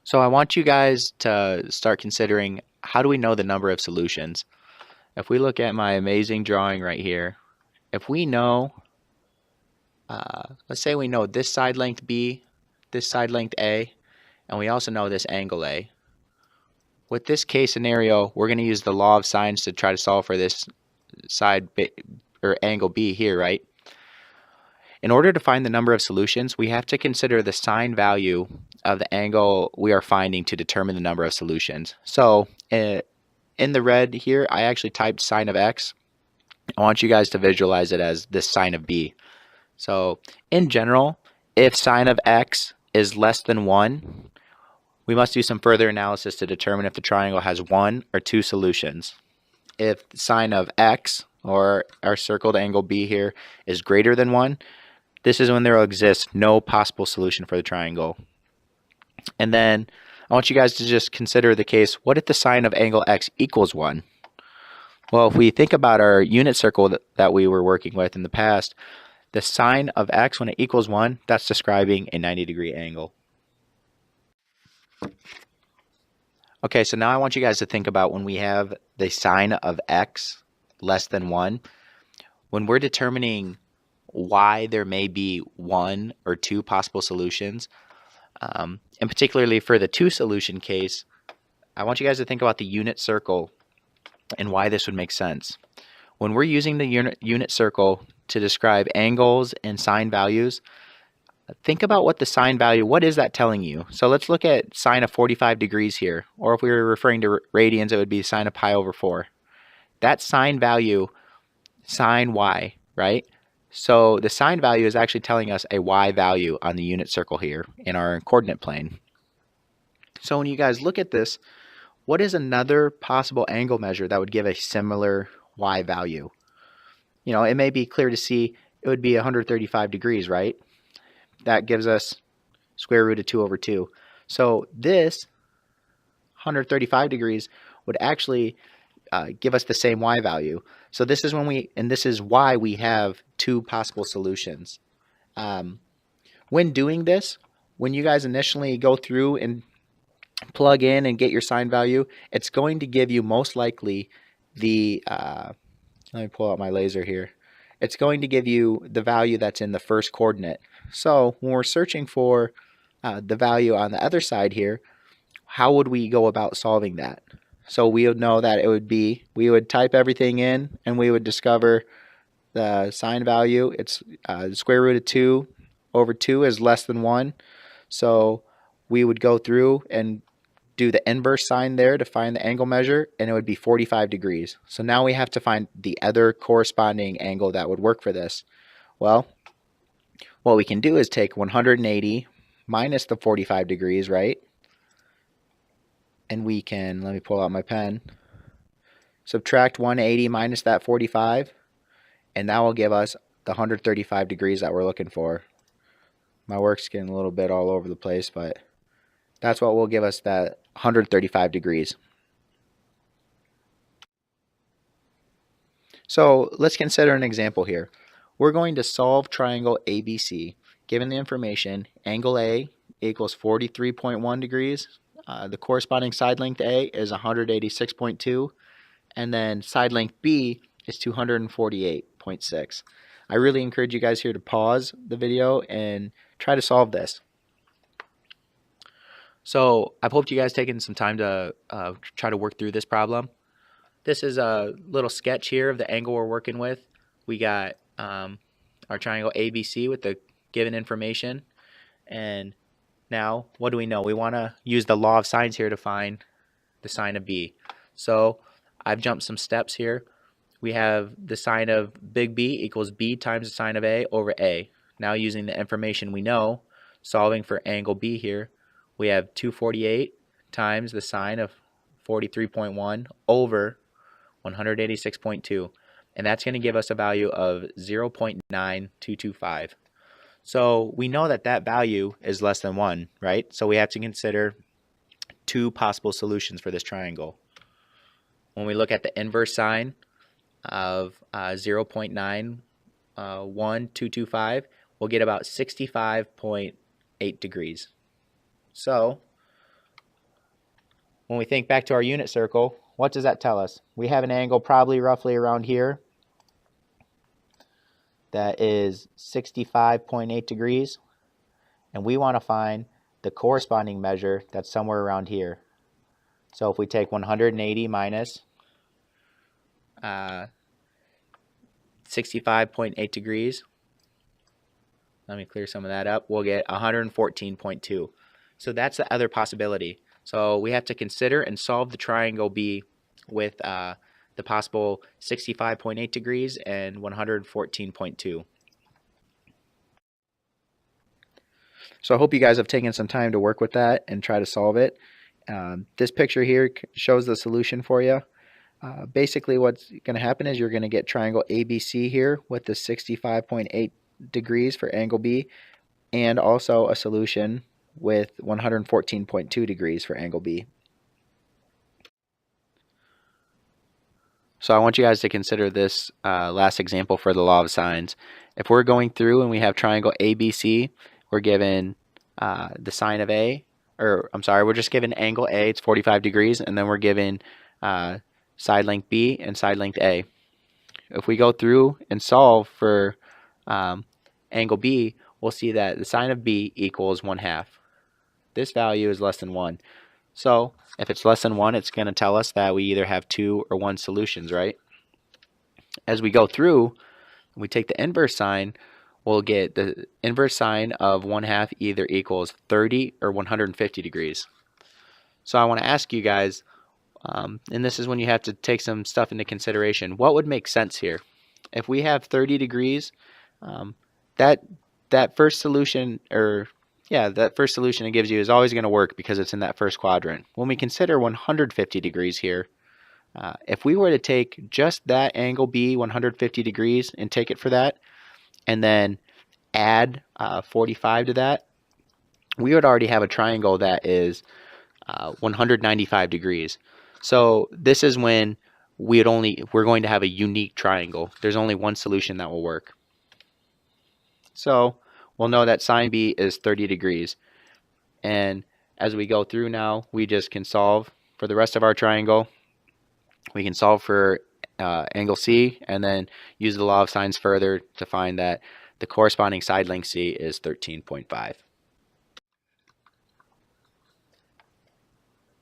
So I want you guys to start considering, how do we know the number of solutions? If we look at my amazing drawing right here, if we know, let's say we know this side length B, this side length A, and we also know this angle A. With this case scenario, we're going to use the law of sines to try to solve for this side B, or angle B here, right? In order to find the number of solutions, we have to consider the sine value of the angle we are finding to determine the number of solutions. So in the red here, I actually typed sine of x. I want you guys to visualize it as this sine of b. So in general, if sine of x is less than 1, we must do some further analysis to determine if the triangle has 1 or 2 solutions. If sine of x, or our circled angle b here, is greater than 1, this is when there will exist no possible solution for the triangle. And then I want you guys to just consider the case, what if the sine of angle x equals 1? Well, if we think about our unit circle that we were working with in the past, the sine of x when it equals 1, that's describing a 90-degree angle. Okay, so now I want you guys to think about when we have the sine of x less than 1, when we're determining why there may be 1 or 2 possible solutions, and particularly for the 2 solution case, I want you guys to think about the unit circle and why this would make sense. When we're using the unit circle to describe angles and sine values, think about what the sine value, what is that telling you? So let's look at sine of 45 degrees here, or if we were referring to radians, it would be sine of pi over 4. That sine value, sine y, right? So the sine value is actually telling us a y value on the unit circle here in our coordinate plane. So when you guys look at this, what is another possible angle measure that would give a similar y value? You know, it may be clear to see it would be 135 degrees, right? That gives us square root of 2 over 2. So this 135 degrees would actually give us the same y value. So this is this is why we have 2 possible solutions. When doing this, when you guys initially go through and plug in and get your sine value, it's going to give you most likely the, let me pull out my laser here. It's going to give you the value that's in the first coordinate. So when we're searching for the value on the other side here, how would we go about solving that? So we would know that it would be, we would type everything in and we would discover the sine value. It's the square root of 2 over 2 is less than 1. So we would go through and do the inverse sign there to find the angle measure, and it would be 45 degrees. So now we have to find the other corresponding angle that would work for this. Well, what we can do is take 180 minus the 45 degrees, right? And we can, let me pull out my pen, subtract 180 minus that 45, and that will give us the 135 degrees that we're looking for. My work's getting a little bit all over the place, but that's what will give us that 135 degrees. So let's consider an example here. We're going to solve triangle ABC. Given the information, angle A equals 43.1 degrees. The corresponding side length A is 186.2, and then side length B is 248.6. I really encourage you guys here to pause the video and try to solve this. So I've hoped you guys taken some time to try to work through this problem. This is a little sketch here of the angle we're working with. We got our triangle ABC with the given information, and now what do we know? We want to use the law of sines here to find the sine of B. So I've jumped some steps here. We have the sine of big B equals B times the sine of A over A. Now using the information we know, solving for angle B here, we have 248 times the sine of 43.1 over 186.2. And that's going to give us a value of 0.9225. So we know that that value is less than 1, right? So we have to consider 2 possible solutions for this triangle. When we look at the inverse sine of 0.91225, we'll get about 65.8 degrees. So When we think back to our unit circle, what does that tell us? We have an angle probably roughly around here that is 65.8 degrees, and we want to find the corresponding measure that's somewhere around here. So if we take 180 minus 65.8 degrees, let me clear some of that up, we'll get 114.2. So that's the other possibility. So we have to consider and solve the triangle B with the possible 65.8 degrees and 114.2. So I hope you guys have taken some time to work with that and try to solve it. This picture here shows the solution for you. Basically what's going to happen is you're going to get triangle ABC here with the 65.8 degrees for angle B, and also a solution with 114.2 degrees for angle B. So I want you guys to consider this last example for the law of sines. If we're going through and we have triangle ABC, we're given the sine of A, or I'm sorry, we're just given angle A, it's 45 degrees, and then we're given side length B and side length A. If we go through and solve for angle B, we'll see that the sine of B equals 1/2. This value is less than 1. So if it's less than 1, it's going to tell us that we either have 2 or 1 solutions, right? As we go through, we take the inverse sine, we'll get the inverse sine of 1/2 either equals 30 or 150 degrees. So I want to ask you guys, and this is when you have to take some stuff into consideration, what would make sense here? If we have 30 degrees, that first solution, that first solution it gives you is always going to work because it's in that first quadrant. When we consider 150 degrees here, if we were to take just that angle B, 150 degrees, and take it for that, and then add 45 to that, we would already have a triangle that is 195 degrees. So this is when we're going to have a unique triangle. There's only one solution that will work. So we'll know that sine B is 30 degrees. And as we go through now, we just can solve for the rest of our triangle. We can solve for angle C and then use the law of sines further to find that the corresponding side length C is 13.5.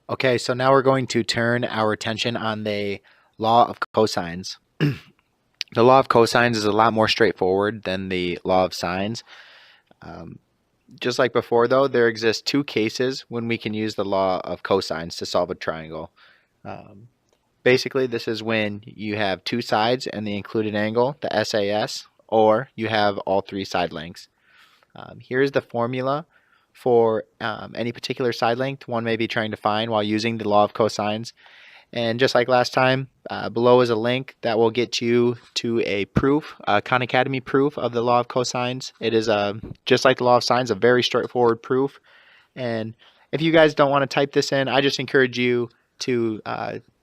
Okay, so now we're going to turn our attention on the law of cosines. The law of cosines is a lot more straightforward than the law of sines. Just like before, though, there exist two cases when we can use the law of cosines to solve a triangle. Basically, this is when you have two sides and the included angle, the SAS, or you have all three side lengths. Here's the formula for any particular side length one may be trying to find while using the law of cosines. And just like last time, below is a link that will get you to a proof, a Khan Academy proof of the law of cosines. It is, just like the law of sines, a very straightforward proof. And if you guys don't want to type this in, I just encourage you to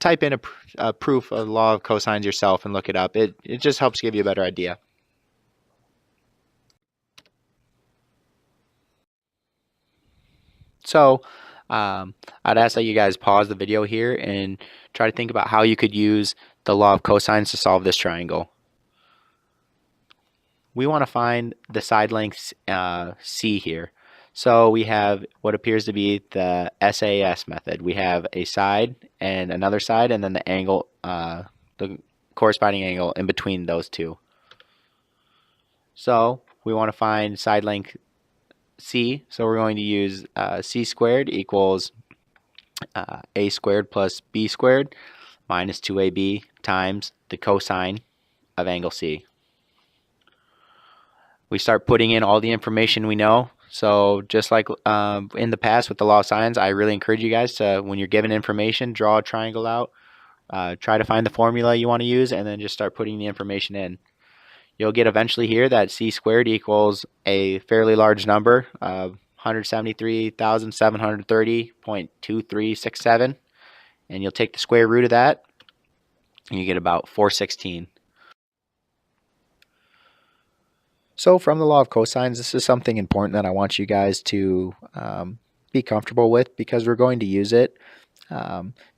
type in a proof of the law of cosines yourself and look it up. It just helps give you a better idea. So I'd ask that you guys pause the video here and try to think about how you could use the law of cosines to solve this triangle. We want to find the side length C here. So we have what appears to be the SAS method. We have a side and another side, and then the angle, the corresponding angle in between those two. So we want to find side length C. So we're going to use C squared equals A squared plus B squared minus 2AB times the cosine of angle C. We start putting in all the information we know. So just like in the past with the law of sines, I really encourage you guys to, when you're given information, draw a triangle out, try to find the formula you want to use, and then just start putting the information in. You'll get eventually here that C squared equals a fairly large number of 173,730.2367, and you'll take the square root of that, and you get about 416. So from the law of cosines, this is something important that I want you guys to be comfortable with because we're going to use it.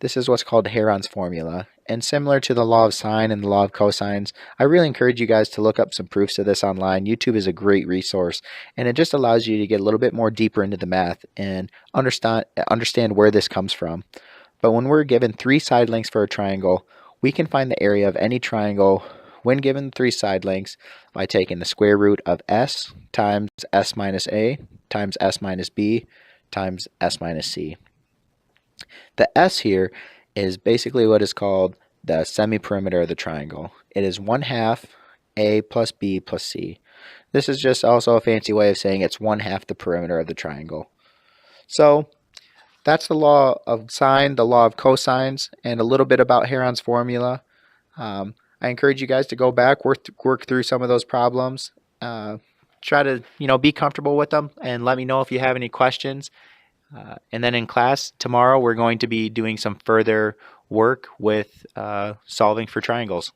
This is what's called Heron's formula. And similar to the law of sine and the law of cosines, I really encourage you guys to look up some proofs of this online. YouTube is a great resource, and it just allows you to get a little bit more deeper into the math and understand where this comes from. But when we're given three side lengths for a triangle, we can find the area of any triangle when given three side lengths by taking the square root of s times s minus a times s minus b times s minus c. The s here is basically what is called the semi-perimeter of the triangle. It is 1/2 a plus b plus c. This is just also a fancy way of saying it's 1/2 the perimeter of the triangle. So that's the law of sine, the law of cosines, and a little bit about Heron's formula. I encourage you guys to go back, work through some of those problems. Try to be comfortable with them, and let me know if you have any questions. And then in class tomorrow, we're going to be doing some further work with solving for triangles.